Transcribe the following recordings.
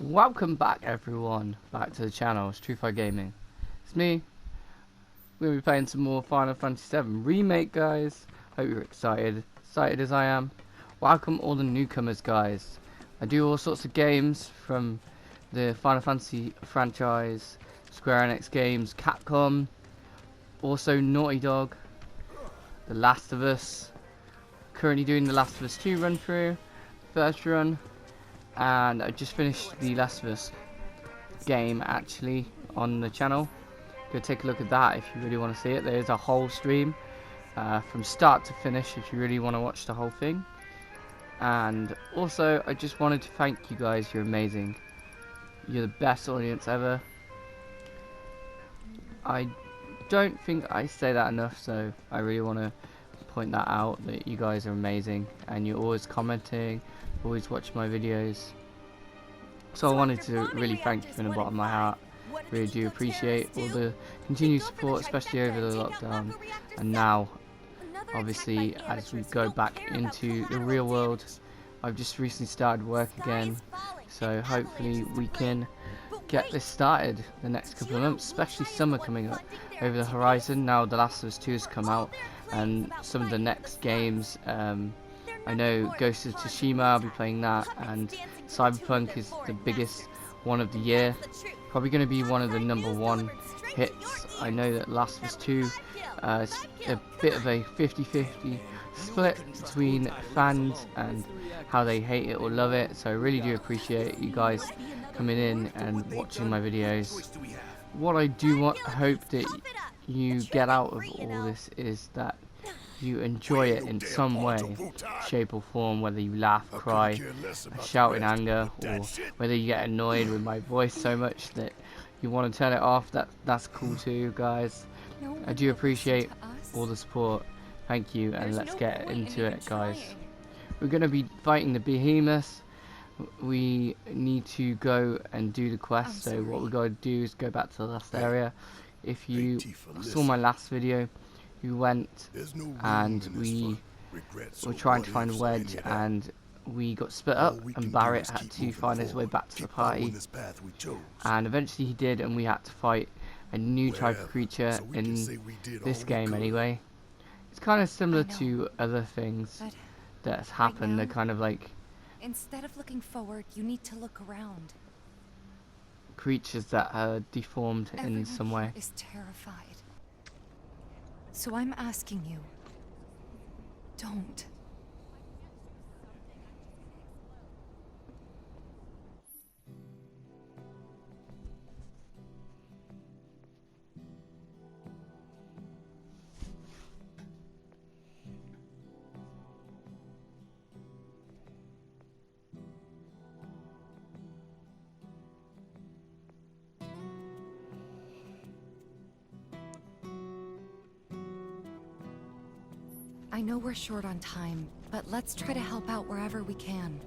Welcome back everyone, back to the channel. It's Truthfire Gaming. It's me. We're going to be playing some more Final Fantasy VII Remake, guys. Hope you're excited as I am. Welcome all the newcomers, guys. I do all sorts of games from the Final Fantasy franchise, Square Enix games, Capcom, also Naughty Dog, The Last of Us. Currently doing The Last of Us 2 run through, first run. And I just finished the Last of Us game actually on the channel. Go take a look at that if you really want to see it. There's a whole stream from start to finish if you really want to watch the whole thing. And also I just wanted to thank you guys. You're amazing. You're the best audience ever. I don't think I say that enough, so I really want to point that out, that you guys are amazing and you're always commenting, always watch my videos. So I wanted to really thank you from the bottom of my heart. Really do appreciate all the continued support, especially over the lockdown, and now obviously as we go back into the real world. I've just recently started work again, so hopefully we can get this started the next couple of months, especially summer coming up over the horizon. Now The Last of Us 2 has come out, and some of the next games, I know Ghost of Tsushima, I'll be playing that, and Cyberpunk is the biggest one of the year, probably going to be one of the #1 hits. I know that Last of Us 2 is a bit of a 50-50 split between fans and how they hate it or love it, so I really do appreciate you guys coming in and watching my videos. What I do hope that you get out of all this is that you enjoy it in some way, shape or form, whether you laugh, cry, shout in anger, or whether you get annoyed with my voice so much that you want to turn it off. That's cool too, guys. I do appreciate all the support. Thank you, and let's get into it, guys. We're going to be fighting the behemoth. We need to go and do the quest, so what we got to do is go back to the last area. If you saw my last video, we went and we were trying to find a wedge, and we got split up, and Barrett had to find his way back to the party, and eventually he did, and we had to fight a new type of creature in this game anyway. It's kind of similar to other things that's happened. They're kind of like, instead of looking forward, you need to look around. Creatures that are deformed in some way. Is terrified. So I'm asking you, don't. I know we're short on time, but let's try to help out wherever we can.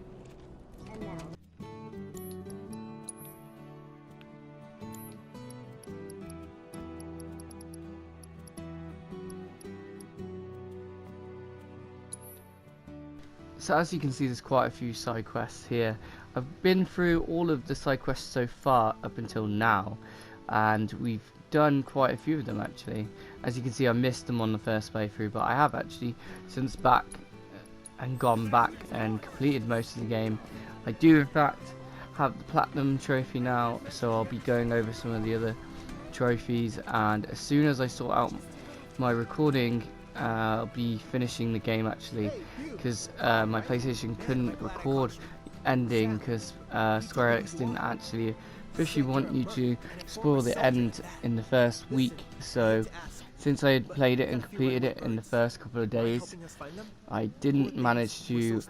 So as you can see, there's quite a few side quests here. I've been through all of the side quests so far up until now, and we've done quite a few of them actually. As you can see, I missed them on the first playthrough, but I have actually since back and gone back and completed most of the game. I do in fact have the platinum trophy now, so I'll be going over some of the other trophies, and as soon as I sort out my recording, I'll be finishing the game actually, because my PlayStation couldn't record ending because Square Enix didn't actually officially want you to spoil the end in the first week. So since I had played it and completed it in the first couple of days, I didn't manage to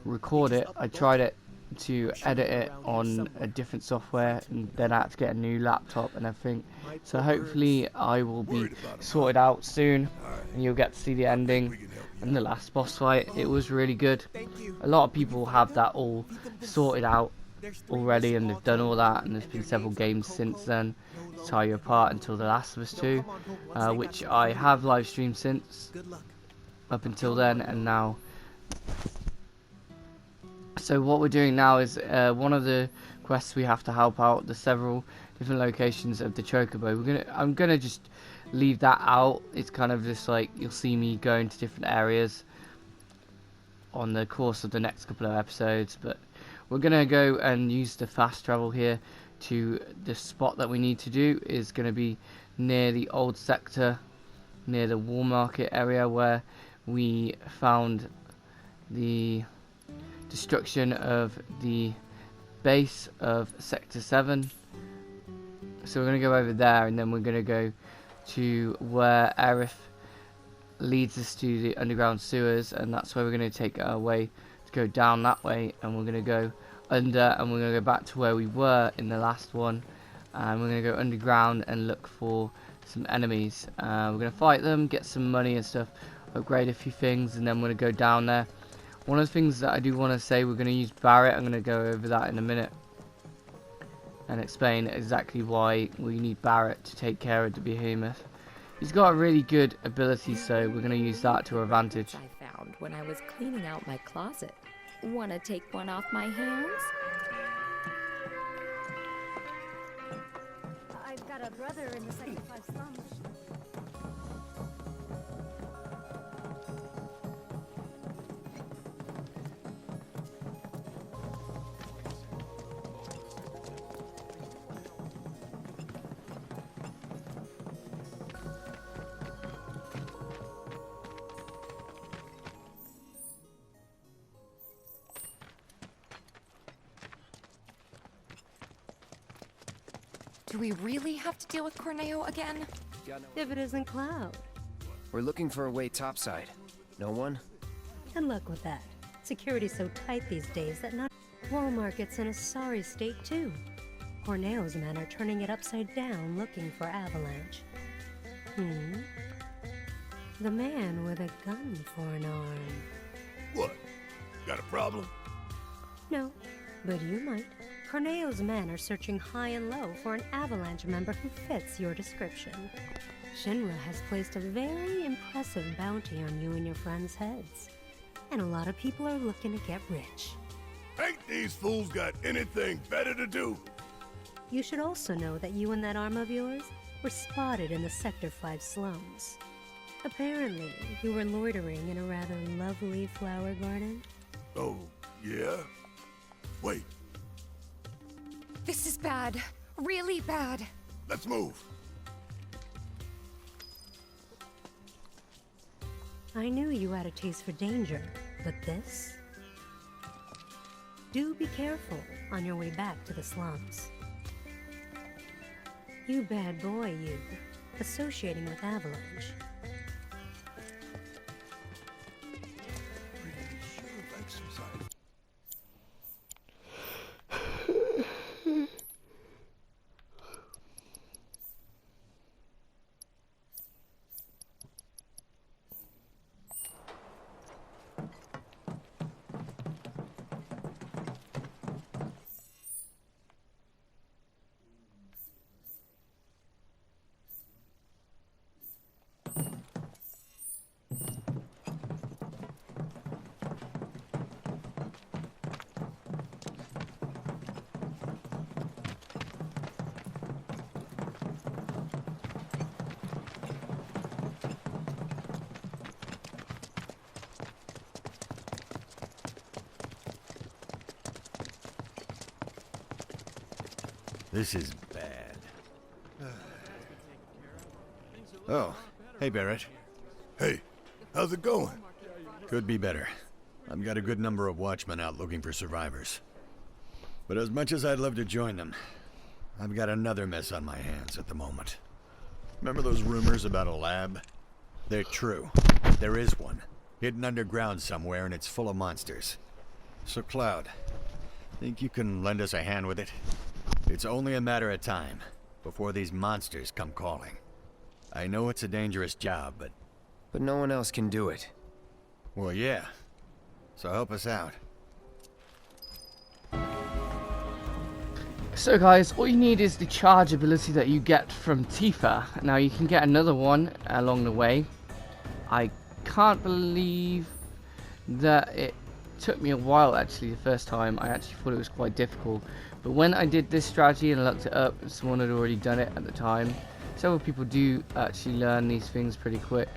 record it. I tried it to edit it on a different software, and then I had to get a new laptop and everything. So hopefully I will be sorted out soon, and you'll get to see the ending and the last boss fight. It was really good. A lot of people have that all sorted out already, and they've done all that, and there's been several games since then to tie you apart until The Last of Us 2, which I have live streamed since up until then, and now So what we're doing now is one of the quests we have to help out the several different locations of the Chocobo. I'm gonna just leave that out. It's kind of just like you'll see me going to different areas on the course of the next couple of episodes, but we're gonna go and use the fast travel here to the spot that we need to do is gonna be near the old sector, near the War Market area where we found the destruction of the base of Sector 7. So we're going to go over there, and then we're going to go to where Aerith leads us to the underground sewers, and that's where we're going to take our way to go down that way, and we're going to go under, and we're going to go back to where we were in the last one, and we're going to go underground and look for some enemies. We're going to fight them, get some money and stuff, upgrade a few things, and then we're going to go down there. One of the things that I do want to say, we're going to use Barret. I'm going to go over that in a minute and explain exactly why we need Barret to take care of the behemoth. He's got a really good ability, so we're going to use that to our advantage. I found when I was cleaning out my closet. Wanna take one off my hands? I've got a brother in the Sector 5 slums. Do we really have to deal with Corneo again? If it isn't Cloud. We're looking for a way topside. No one? And luck with that. Security's so tight these days that not Wall Market's in a sorry state too. Corneo's men are turning it upside down looking for Avalanche. The man with a gun for an arm. What? Got a problem? No, but you might. Corneo's men are searching high and low for an Avalanche member who fits your description. Shinra has placed a very impressive bounty on you and your friends' heads. And a lot of people are looking to get rich. Ain't these fools got anything better to do? You should also know that you and that arm of yours were spotted in the Sector 5 slums. Apparently, you were loitering in a rather lovely flower garden. Oh, yeah? Wait, This is bad. Really bad. let's move. I knew you had a taste for danger, but this? Do be careful on your way back to the slums. You bad boy, you. Associating with Avalanche. Pretty sure of exercise. This is bad. Oh, hey Barret. Hey, how's it going? Could be better. I've got a good number of watchmen out looking for survivors. But as much as I'd love to join them, I've got another mess on my hands at the moment. Remember those rumors about a lab? They're true. There is one, hidden underground somewhere, and it's full of monsters. So Cloud, think you can lend us a hand with it? It's only a matter of time before these monsters come calling. I know it's a dangerous job, But no one else can do it. well, yeah. So help us out. So guys, all you need is the charge ability that you get from Tifa. Now you can get another one along the way. I can't believe that it took me a while actually. The first time I actually thought it was quite difficult, but when I did this strategy and looked it up, someone had already done it at the time. Several people do actually learn these things pretty quick,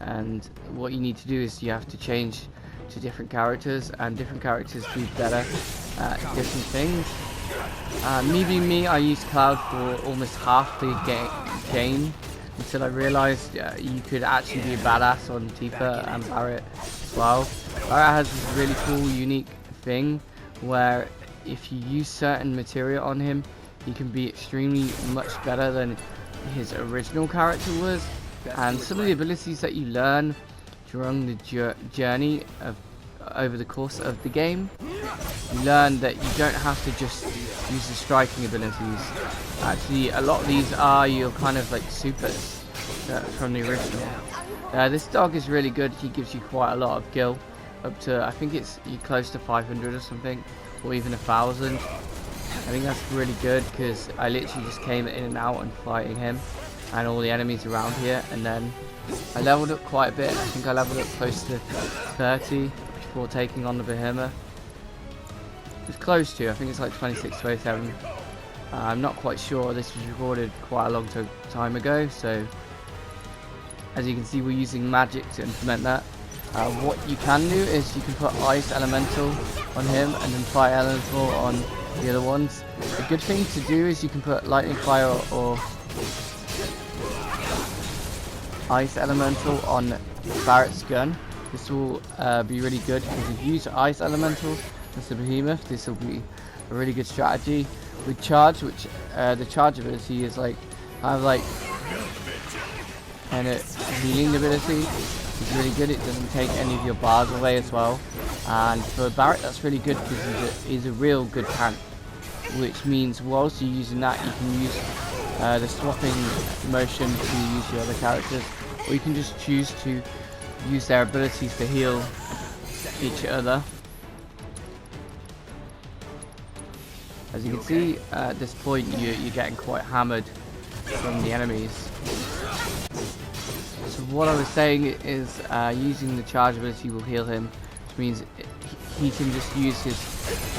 and what you need to do is you have to change to different characters, and different characters do better at different things. Me being me, I used Cloud for almost half the game until I realised you could actually be a badass on Tifa and Barret as well. Barret has this really cool, unique thing where if you use certain material on him, he can be extremely much better than his original character was. And some of the abilities that you learn during the journey of over the course of the game, you learn that you don't have to just use the striking abilities. Actually, a lot of these are your kind of like supers from the original. This dog is really good. He gives you quite a lot of gil, up to, I think it's close to 500 or something, or even 1,000. I think that's really good because I literally just came in and out and fighting him and all the enemies around here, and then I leveled up quite a bit. I think I leveled up close to 30 before taking on the behemoth. It's close to, I think it's like 26, 27. I'm not quite sure. This was recorded quite a long time ago, so as you can see, we're using magic to implement that. What you can do is you can put ice elemental on him and then fire elemental on the other ones. A good thing to do is you can put lightning fire or ice elemental on Barret's gun. This will be really good because if you use ice elemental as the behemoth, this will be a really good strategy. With charge, which the charge ability is like and healing ability is really good. It doesn't take any of your bars away as well. And for Barret, that's really good because he's a real good tank, which means whilst you're using that, you can use the swapping motion to use your other characters, or you can just choose to use their abilities to heal each other. As you can see, at this point you're getting quite hammered from the enemies. So what I was saying is using the charge ability will heal him, which means he can just use his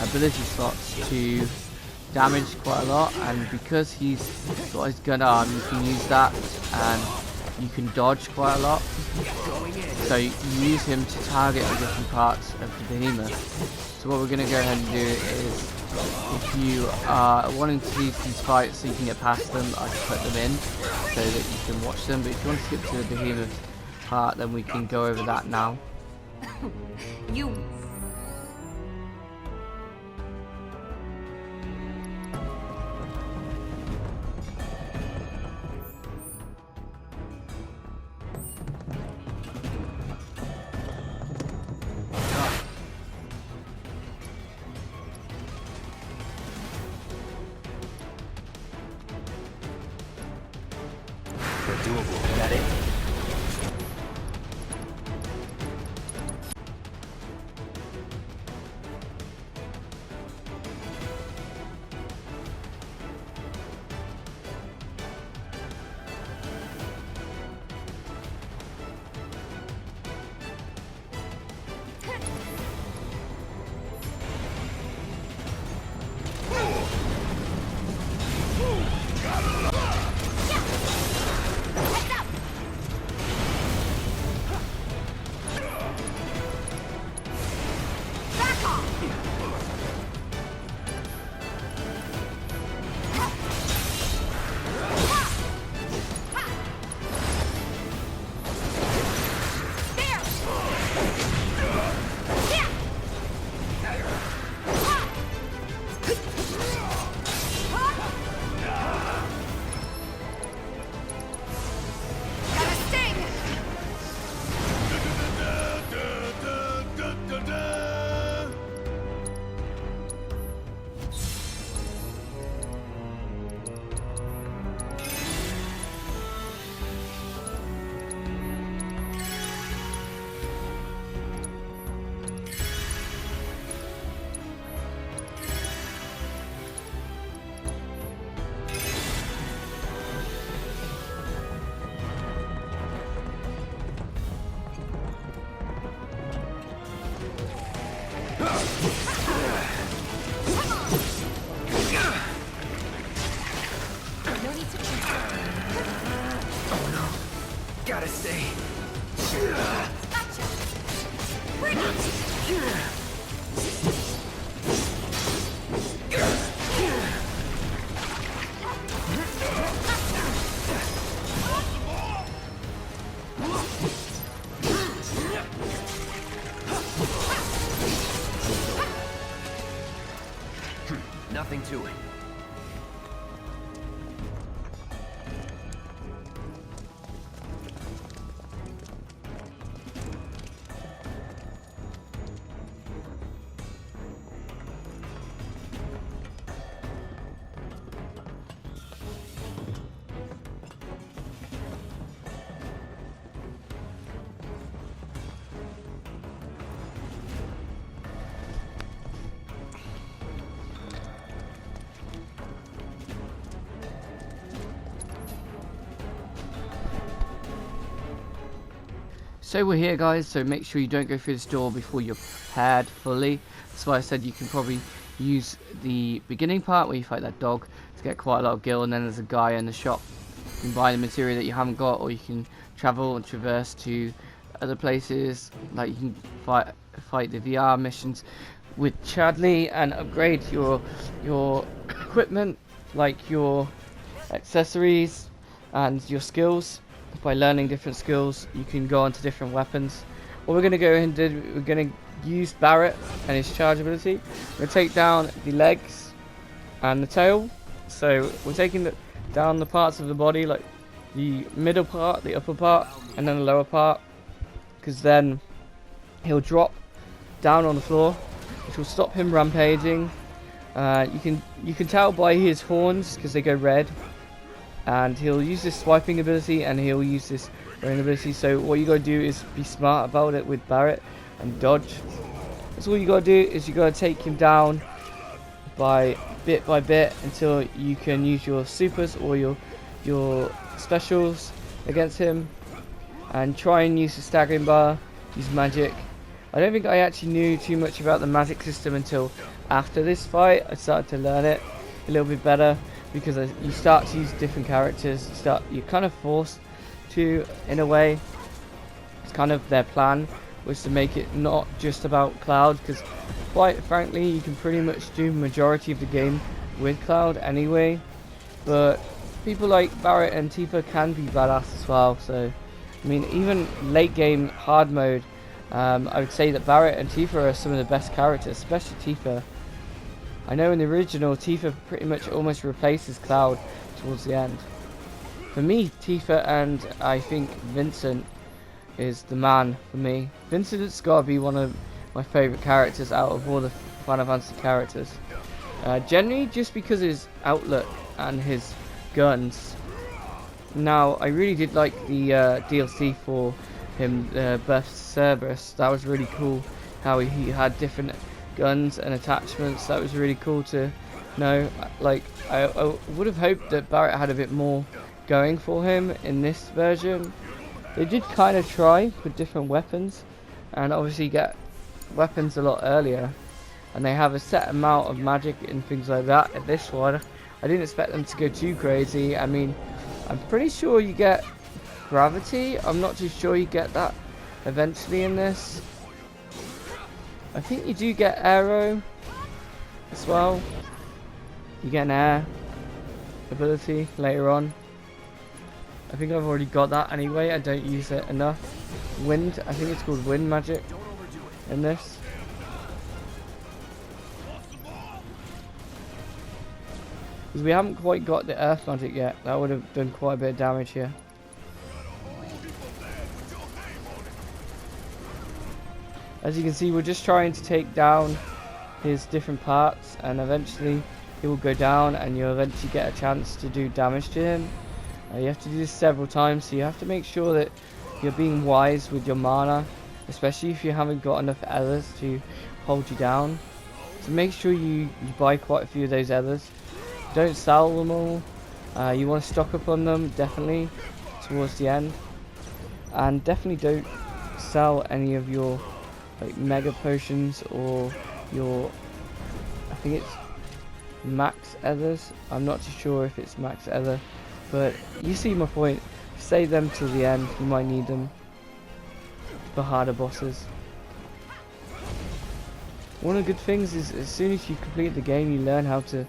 ability slots to damage quite a lot, and because he's got his gun arm, you can use that and you can dodge quite a lot. So you use him to target the different parts of the behemoth. So what we're going to go ahead and do is, if you are wanting to see these fights so you can get past them, I can put them in so that you can watch them. But if you want to skip to the behemoth part, then we can go over that now. You... Doable. Is that it? Gotta stay. Nothing to it. So we're here, guys, so make sure you don't go through this door before you're prepared fully. That's why I said you can probably use the beginning part where you fight that dog to get quite a lot of gil, and then there's a guy in the shop. You can buy the material that you haven't got, or you can travel and traverse to other places, like you can fight the VR missions with Chadley and upgrade your equipment, like your accessories and your skills. By learning different skills, you can go on to different weapons. What we're going to go ahead and do, we're going to use Barrett and his charge ability. We're going to take down the legs and the tail. So we're taking down the parts of the body, like the middle part, the upper part, and then the lower part, because then he'll drop down on the floor, which will stop him rampaging. You can tell by his horns, because they go red. And he'll use this swiping ability, and he'll use this running ability. So what you gotta do is be smart about it with Barrett and dodge. That's all you gotta do, is you gotta take him down by bit until you can use your supers or your specials against him, and try and use the staggering bar, use magic. I don't think I actually knew too much about the magic system until after this fight. I started to learn it a little bit better, because you start to use different characters. You're kind of forced to, in a way. It's kind of their plan, was to make it not just about Cloud, because quite frankly you can pretty much do majority of the game with Cloud anyway, but people like Barrett and Tifa can be badass as well. So I mean, even late game hard mode, I would say that Barrett and Tifa are some of the best characters, especially Tifa. I know in the original, Tifa pretty much almost replaces Cloud towards the end. For me, Tifa and I think Vincent is the man for me. Vincent's got to be one of my favourite characters out of all the Final Fantasy characters. Generally, just because of his outlook and his guns. Now, I really did like the DLC for him, Birth Cerberus. That was really cool, how he had different guns and attachments. That was really cool to know. Like, I would have hoped that Barrett had a bit more going for him in this version. They did kind of try with different weapons, and obviously get weapons a lot earlier, and they have a set amount of magic and things like that. At this one, I didn't expect them to go too crazy. I mean, I'm pretty sure you get gravity. I'm not too sure you get that eventually in this. I think you do get aero as well. You get an air ability later on. I think I've already got that anyway. I don't use it enough. Wind, I think it's called wind magic in this. Because we haven't quite got the earth magic yet. That would have done quite a bit of damage here. As you can see, we're just trying to take down his different parts, and eventually he will go down, and you'll eventually get a chance to do damage to him. You have to do this several times, so you have to make sure that you're being wise with your mana, especially if you haven't got enough ethers to hold you down. So make sure you buy quite a few of those ethers. Don't sell them all. You want to stock up on them, definitely, towards the end. And definitely don't sell any of your like mega potions or your, I think it's max ethers. I'm not too sure if it's max ether, but you see my point. save them till the end. You might need them for harder bosses. One of the good things is as soon as you complete the game, you learn how to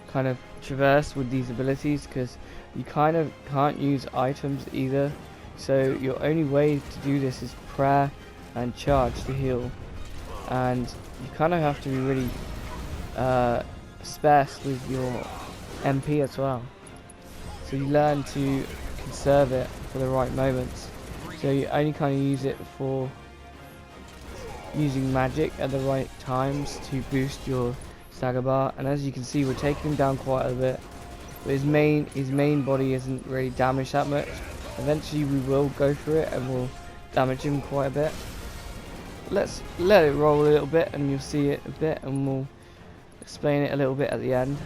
kind of traverse with these abilities, because you kind of can't use items either. So your only way to do this is prayer and charge to heal, and you kind of have to be really sparse with your MP as well. So you learn to conserve it for the right moments. So you only kind of use it for using magic at the right times to boost your stagger bar. And as you can see, we're taking him down quite a bit, but his main body isn't really damaged that much. Eventually we will go through it and we'll damage him quite a bit. Let's let it roll a little bit and you'll see it a bit, and we'll explain it a little bit at the end.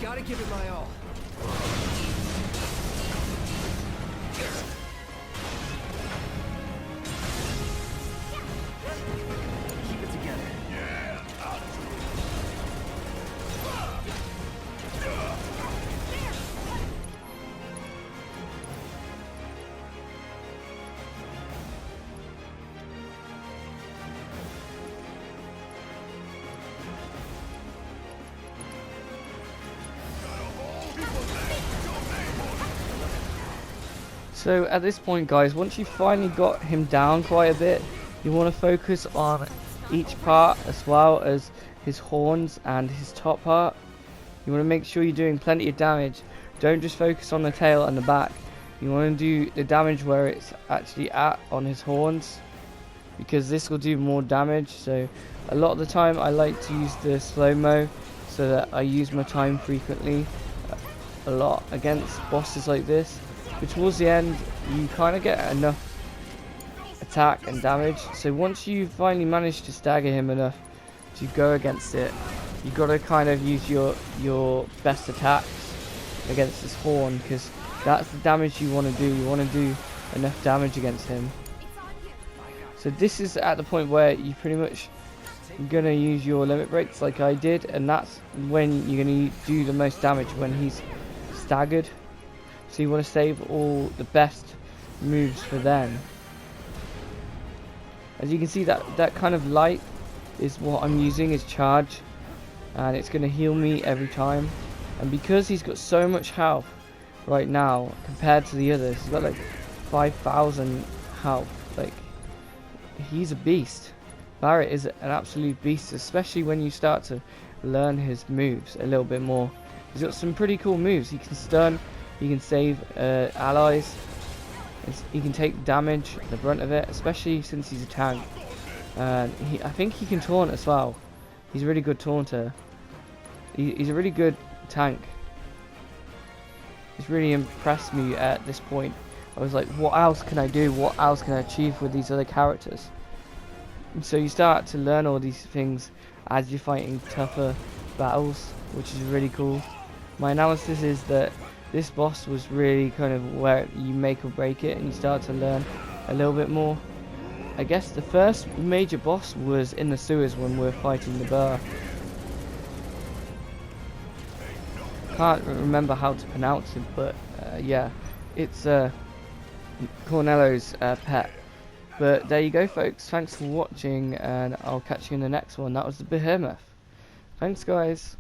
Gotta give it my all. Keep it together. Yeah, I'll do So at this point, guys, once you finally got him down quite a bit, you want to focus on each part as well as his horns and his top part. You want to make sure you're doing plenty of damage. Don't just focus on the tail and the back. You want to do the damage where it's actually at on his horns, because this will do more damage. So a lot of the time I like to use the slow-mo so that I use my time frequently a lot against bosses like this. But towards the end you kind of get enough attack and damage, so once you finally manage to stagger him enough to go against it, you got to kind of use your best attacks against this horn, because that's the damage you want to do. You want to do enough damage against him. So this is at the point where you pretty much gonna use your limit breaks like I did, and that's when you're gonna do the most damage, when he's staggered. So you want to save all the best moves for then. As you can see, that kind of light is what I'm using as charge, and it's going to heal me every time. And because he's got so much health right now compared to the others, he's got like 5,000 health. Like, he's a beast. Barret is an absolute beast, especially when you start to learn his moves a little bit more. He's got some pretty cool moves. He can stun, he can save allies, he can take damage, the brunt of it, especially since he's a tank. And I think he can taunt as well. He's a really good taunter. He's a really good tank. He's really impressed me at this point. I was like, what else can I do? What else can I achieve with these other characters? And so you start to learn all these things as you're fighting tougher battles, which is really cool. My analysis is that this boss was really kind of where you make or break it, and you start to learn a little bit more. I guess the first major boss was in the sewers when we were fighting the bear. Can't remember how to pronounce it, but yeah, it's Cornello's pet. But there you go, folks. Thanks for watching, and I'll catch you in the next one. That was the Behemoth. Thanks, guys.